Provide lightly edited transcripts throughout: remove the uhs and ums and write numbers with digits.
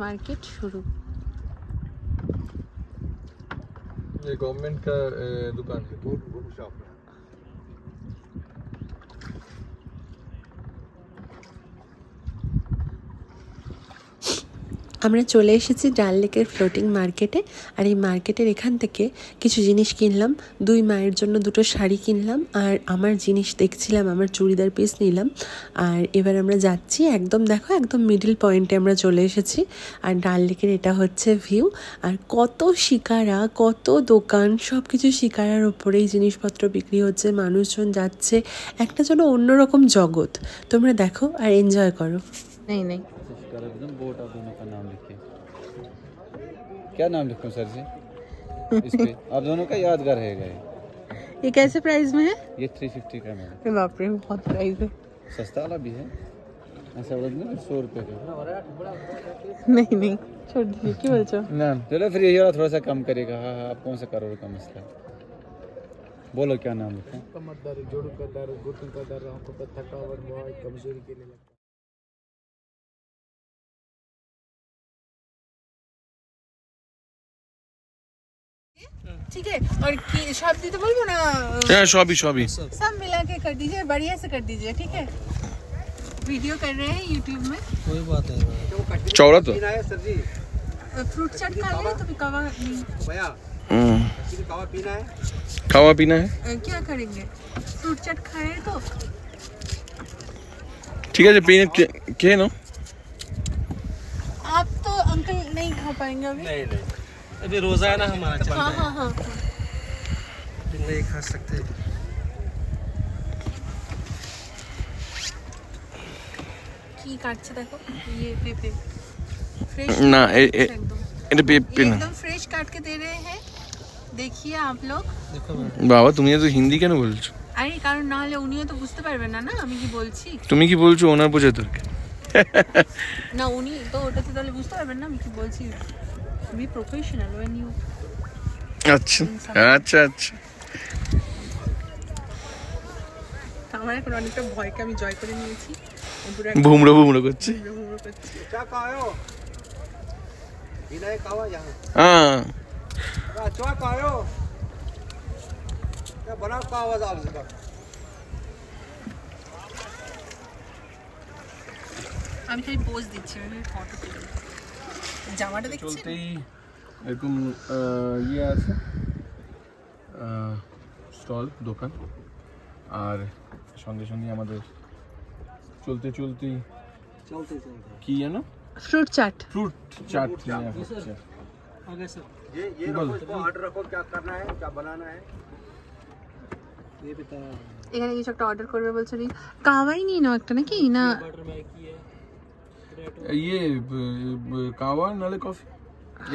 Market शुरू। ये government का दुकान है। আমরা চলে এসেছি ডাল লেকের ফ্লোটিং মার্কেটে। আর এই মার্কেটের এখান থেকে কিছু জিনিস কিনলাম। দুই মায়ের জন্য দুটো শাড়ি কিনলাম, আর আমার জিনিস দেখছিলাম, আমার চুড়িদার পিস নিলাম। আর এবার আমরা যাচ্ছি একদম, দেখো একদম মিডল পয়েন্টে আমরা চলে এসেছি। আর ডাল লেকের এটা হচ্ছে ভিউ। আর কত শিকারা, কত দোকান, সব কিছু শিকারার ওপরেই জিনিসপত্র বিক্রি হচ্ছে, মানুষজন যাচ্ছে, একটা যেন অন্যরকম জগৎ। তোমরা দেখো আর এনজয় করো। नहीं नहीं बोट आप दोनों का नाम लिखिए। क्या नाम लिखूं सर जी इस पे? आप दोनों का यादगार रहेगा ये कैसे प्राइस में है? ये 350 का मैडम। बाप रे बहुत प्राइस है। सस्ता वाला भी है ऐसा बोल ना 100 रुपए का। नहीं नहीं छोड़ दीजिए, क्यों बोल रहे हो? ना चलो फिर यही वाला थोड़ा सा कम करेगा। हाँ हाँ आप कौन सा करोड़ का मसला है? बोलो क्या नाम लिखें? कमर दर्द, जोड़ों का दर्द, घुटनों का दर्द, आंखों पर थकावट, बहुत कमजोरी के लिए लगता है। ठीक है, और सब दीते बोलबो ना? सभी सब मिला के कर दीजिए, बढ़िया से कर दीजिए, ठीक है? वीडियो कर रहे हैं यूट्यूब में। कोई बात है। चौड़ा तो सर जी फ्रूट चाट खा ले तो कवा नहीं। भैया कावा पीना है? खावा पीना है, क्या करेंगे? फ्रूट चाट खाए तो ठीक है। पीने के ना आप तो अंकल नहीं खा पाएंगे अभी। नहीं अभी रोजा है ना हमारा, चल हाँ हाँ हाँ नहीं खा सकते। की काटছে দেখো, ये पेपे फ्रेश ना एकदम एकदम फ्रेश काट के दे रहे हैं। देखिए आप लोग। বাবা তুমি এত হিন্দি কেন বলছো? আরে কারণ না হলে উনিও তো বুঝতে পারবেন না, না আমি কি বলছি। তুমি কি বলছো ওনার বোঝা দরকার না উনি তো ওটাতে তাহলে বুঝতে পারবেন না আমি কি বলছি। Be professional when you। আচ্ছা আচ্ছা আচ্ছা। আমার এখন অনেকটা ভয়কে আমি জয় করে নিয়েছি। ভুমড়ো ভুমড়ো করছি। क्या खाओ? बिना कावा यहाँ। হ্যাঁ क्या खाओ? क्या बना का आवाज आ रहा है? আমি খালি পোজ দিচ্ছি, আমি ফটো তুলি। জামাটা দেখছেন? চলতেই এরকম ইয়ে আছে স্টল দোকান, আর সঙ্গে সঙ্গে আমাদের চলতে চলতেই কি জানো फ्रूट चाट। ফ্রুট চাট নিয়ে হচ্ছে। आगे सर ये रखो, इसको ऑर्डर रखो, क्या करना है, क्या बनाना है ये बता। এখানে কিছু একটা অর্ডার করবে বলছো, নি কাওয়াই নিয়ে নাও একটা নাকি না? ইয়ে কাওয়া নালে কফি,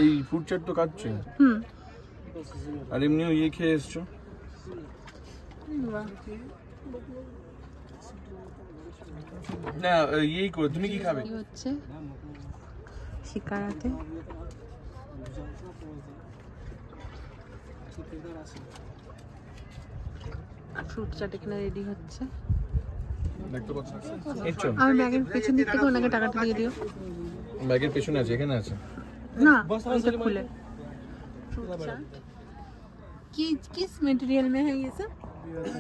এই ফ্রুট চাট তো খাচ্ছে। আর এমনিও ইয়ে খেয়ে এসছো। না ইয়েই করো, তুমি কি খাবে? কি হচ্ছে শিকারাতে? ফ্রুট চাট এখানে রেডি হচ্ছে। দেখতে পাচ্ছ? আমার ব্যাগের পেছন দিক থেকে ওনাকে টাকাটা দিয়ে দিও। ব্যাগের পেছনে আছে, এখানে আছে না এটা খুলে। फ्रूट चाट किस मटेरियल में है ये सब?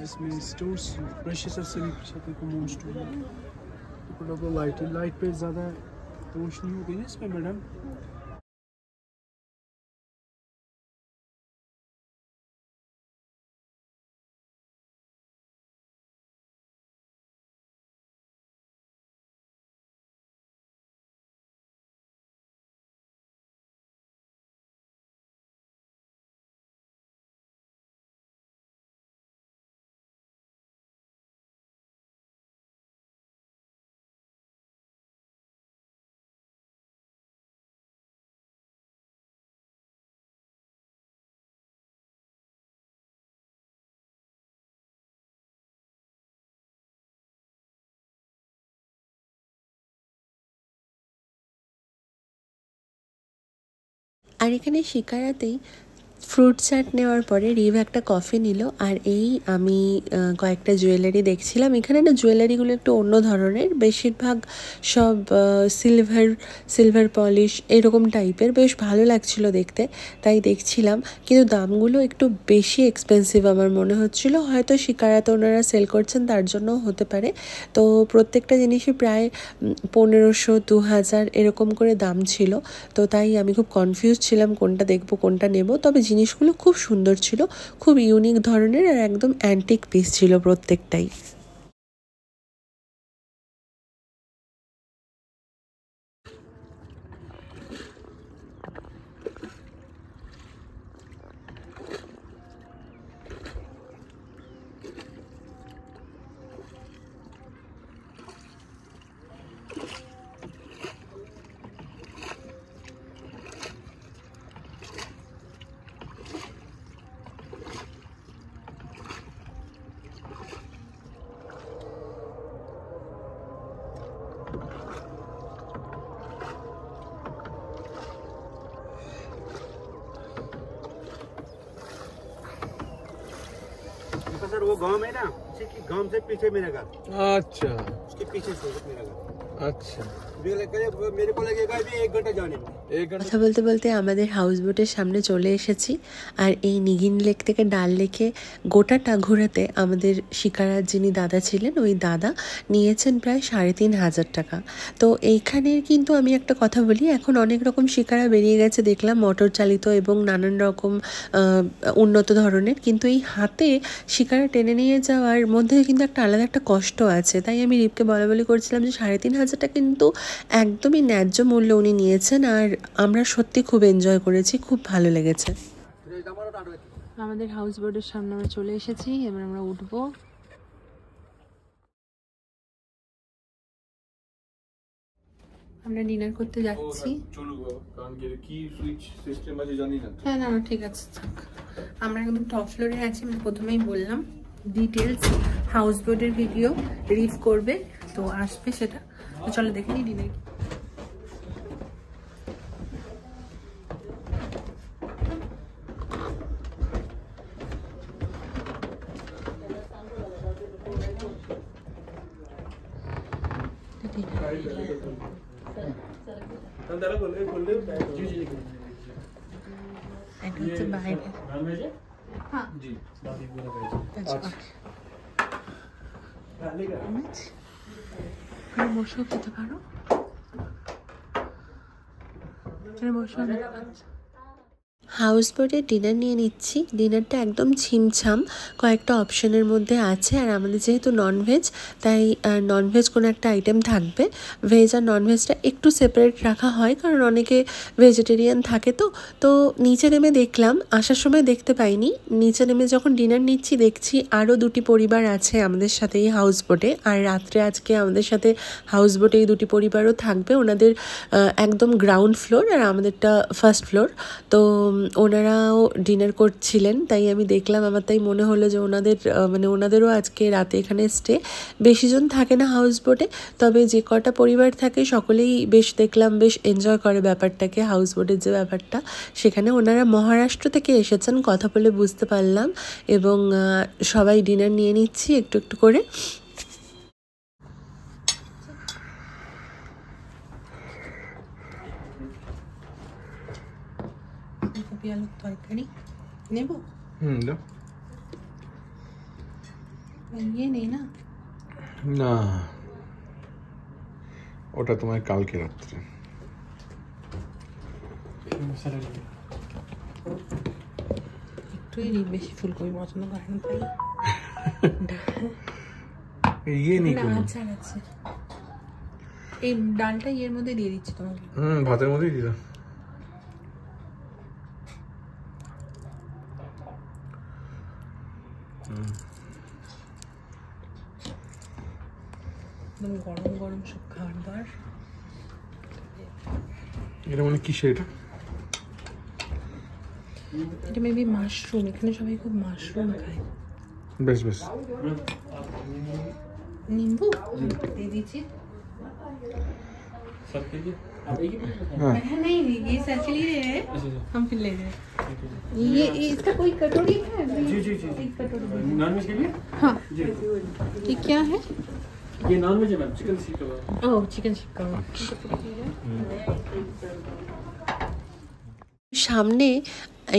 इसमें स्टोर्स प्रेशर से भी को मून स्टोर तो लाइट पे ज़्यादा रोशनी हो गई है इसमें मैडम। আর এখানে শিকারাতেই ফ্রুট চাট নেওয়ার পরে রিভ একটা কফি নিল, আর এই আমি কয়েকটা জুয়েলারি দেখছিলাম। এখানে না জুয়েলারিগুলো একটু অন্য ধরনের, বেশিরভাগ সব সিলভার পলিশ এরকম টাইপের, বেশ ভালো লাগছিল দেখতে, তাই দেখছিলাম। কিন্তু দামগুলো একটু বেশি এক্সপেন্সিভ আমার মনে হচ্ছিল, হয়তো শিকারাতে ওনারা সেল করছেন তার জন্য হতে পারে। তো প্রত্যেকটা জিনিসই প্রায় 1500-2000 এরকম করে দাম ছিল। তো তাই আমি খুব কনফিউজ ছিলাম কোনটা দেখবো কোনটা নেব। তবে জিনিসগুলো খুব সুন্দর ছিল, খুব ইউনিক ধরনের, আর একদম অ্যান্টিক পিস ছিল প্রত্যেকটাই। सर वो गांव है ना, उसी के गांव से पीछे मेरा घर, अच्छा उसके पीछे से मेरा घर। अच्छा मेरे को लगेगा अभी 1 घंटा जाने में। কথা বলতে বলতে আমাদের হাউস বোটের সামনে চলে এসেছি। আর এই নিগিন লেক থেকে ডাল লেকে গোটাটা ঘোরাতে আমাদের শিকারার যিনি দাদা ছিলেন, ওই দাদা নিয়েছেন প্রায় 3500 টাকা। তো এইখানের কিন্তু আমি একটা কথা বলি, এখন অনেক রকম শিকারা বেরিয়ে গেছে দেখলাম, মোটর চালিত এবং নানান রকম উন্নত ধরনের, কিন্তু এই হাতে শিকারা টেনে নিয়ে যাওয়ার মধ্যে কিন্তু একটা আলাদা একটা কষ্ট আছে। তাই আমি রিপকে বলা করছিলাম যে 3500 টাকা কিন্তু একদমই ন্যায্য মূল্য উনি নিয়েছেন, আর আমরা সত্যি খুব এনজয় করেছি, খুব ভালো লেগেছে। আমাদের হাউস বোটের সামনে আমরা চলে এসেছি, এবার আমরা উঠবো। আমরা ডিনার করতে যাচ্ছি। চলুক বাবা, কারণ কি সুইচ সিস্টেম আছে জানি না। হ্যাঁ না ঠিক আছে, থাক। আমরা একদম টপ ফ্লোরে আছি, আমি প্রথমেই বললাম ডিটেলস হাউস বোটের ভিডিও রিভ করবে, তো আসবে সেটা। তো চলো দেখে নিই ডিনার। বসেও খেতে পারো, বসেও হাউস বোটে ডিনার নিয়ে নিচ্ছি। ডিনারটা একদম ছিমছাম, কয়েকটা অপশনের মধ্যে আছে। আর আমাদের যেহেতু ননভেজ, তাই ননভেজ কোনো একটা আইটেম থাকবে। ভেজ আর ননভেজটা একটু সেপারেট রাখা হয়, কারণ অনেকে ভেজিটেরিয়ান থাকে। তো নিচে নেমে দেখলাম, আসার সময় দেখতে পাইনি, নিচে নেমে যখন ডিনার নিচ্ছি দেখছি আরও 2টি পরিবার আছে আমাদের সাথে এই হাউস বোটে। আর রাত্রে আজকে আমাদের সাথে হাউস বোটে এই 2টি পরিবারও থাকবে। ওনাদের একদম গ্রাউন্ড ফ্লোর আর আমাদেরটা ফার্স্ট ফ্লোর। তো ওনারাও ডিনার করছিলেন, তাই আমি দেখলাম, আমার তাই মনে হলো যে ওনাদেরও আজকে রাতে এখানে স্টে। বেশিজন থাকে না হাউস বোটে, তবে যে কটা পরিবার থাকে সকলেই বেশ দেখলাম বেশ এনজয় করে ব্যাপারটাকে, হাউস বোটের যে ব্যাপারটা। সেখানে ওনারা মহারাষ্ট্র থেকে এসেছেন, কথা বলে বুঝতে পারলাম, এবং সবাই ডিনার নিয়ে নিচ্ছি একটু একটু করে। আলুর তরকারি নেব, নেই না, না ওটা তোমার কালকে রাত্রে। একটু বেশি ফুলকপি পছন্দ করে না, তাই আচার আছে। এই ডালটা এর মধ্যে দিয়ে দিচ্ছি তোমাকে। ভাতের মধ্যেই দিলাম। গরম গরম সব খাবার দাবার। এটা মানে কিসে? এটা মেবি মাশরুম, এখানে সবাই খুব মাশরুম খায়। বেশ বেশ, নিম্বু দিয়ে দিচ্ছি। नहीं ये सर्कली है, हम फिर ले रहे हैं। ये इसका कोई कटोरी है? जी जी जी एक कटोरी। नॉन वेज के लिए हाँ, जी ये क्या है? ये नॉन वेज है मैम, चिकन सीख कबाब। ओह चिकन टिक्का। সামনে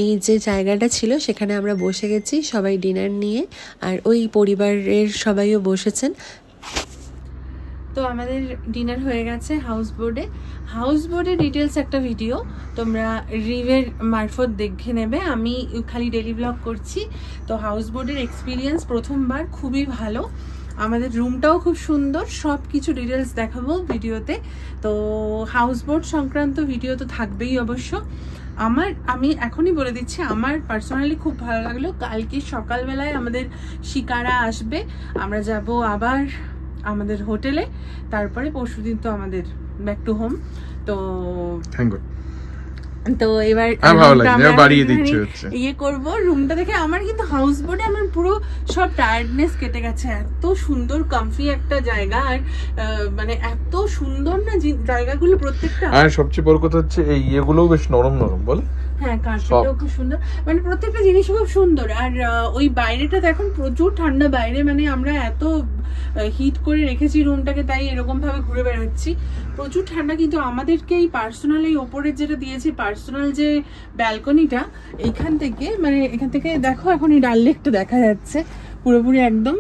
এই যে জায়গাটা ছিল সেখানে আমরা বসে গেছি সবাই ডিনার নিয়ে, আর ওই পরিবারের সবাইও বসেছেন। তো আমাদের ডিনার হয়ে গেছে হাউস বোর্ডে। হাউস বোর্ডের ডিটেলস একটা ভিডিও তোমরা রিভের মারফত দেখে নেবে, আমি খালি ডেলি ব্লগ করছি। তো হাউস বোর্ডের এক্সপিরিয়েন্স প্রথমবার, খুবই ভালো। আমাদের রুমটাও খুব সুন্দর, সব কিছু ডিটেলস দেখাবো ভিডিওতে। তো হাউস বোট সংক্রান্ত ভিডিও তো থাকবেই অবশ্য। আমি এখনই বলে দিচ্ছি, আমার পার্সোনালি খুব ভালো লাগলো। কালকে সকালবেলায় আমাদের শিকারা আসবে, আমরা যাব আবার আমাদের হোটেলে, তারপরে পরশুদিন তো আমাদের ব্যাক টু হোম। তো তো এবার ইয়ে করবো রুমটা দেখে। আমার কিন্তু হাউস বোটে আমার পুরো সব টায়ার্ডনেস কেটে গেছে। এত সুন্দর কমফি একটা জায়গা, আর মানে এত সুন্দর না জায়গাগুলো প্রত্যেকটা। আর সবচেয়ে বড় কথা হচ্ছে এই এগুলোও বেশ নরম নরম বল। হ্যাঁ, কার্পেটটাও খুব সুন্দর, মানে প্রত্যেকটা জিনিস খুব সুন্দর। আর ওই বাইরেটা দেখুন, প্রচুর ঠান্ডা বাইরে, মানে আমরা এত হিট করে রেখেছি রুমটাকে, তাই এরকম ভাবে ঘুরে বেড়াচ্ছি। প্রচুর ঠান্ডা, কিন্তু আমাদেরকে এই পার্সোনাল এই ওপরের যেটা দিয়েছে, পার্সোনাল যে ব্যালকনিটা, এইখান থেকে মানে এখান থেকে দেখো এখন এই ডাল লেকটা দেখা যাচ্ছে পুরোপুরি একদম,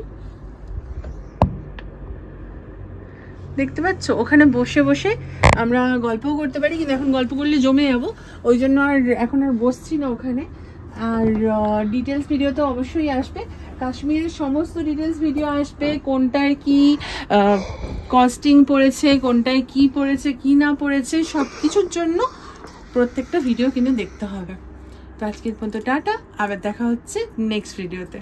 দেখতে পাচ্ছ? ওখানে বসে বসে আমরা গল্পও করতে পারি, কিন্তু এখন গল্প করলে জমে যাবো, ওই জন্য আর এখন আর বসছি না ওখানে। আর ডিটেলস ভিডিও তো অবশ্যই আসবে, কাশ্মীরের সমস্ত ডিটেলস ভিডিও আসবে, কোনটায় কি কস্টিং পড়েছে, কোনটায় কি পড়েছে কি না পড়েছে, সব কিছুর জন্য প্রত্যেকটা ভিডিও কিন্তু দেখতে হবে। তো আজকের পর্যন্ত টাটা, আবার দেখা হচ্ছে নেক্সট ভিডিওতে।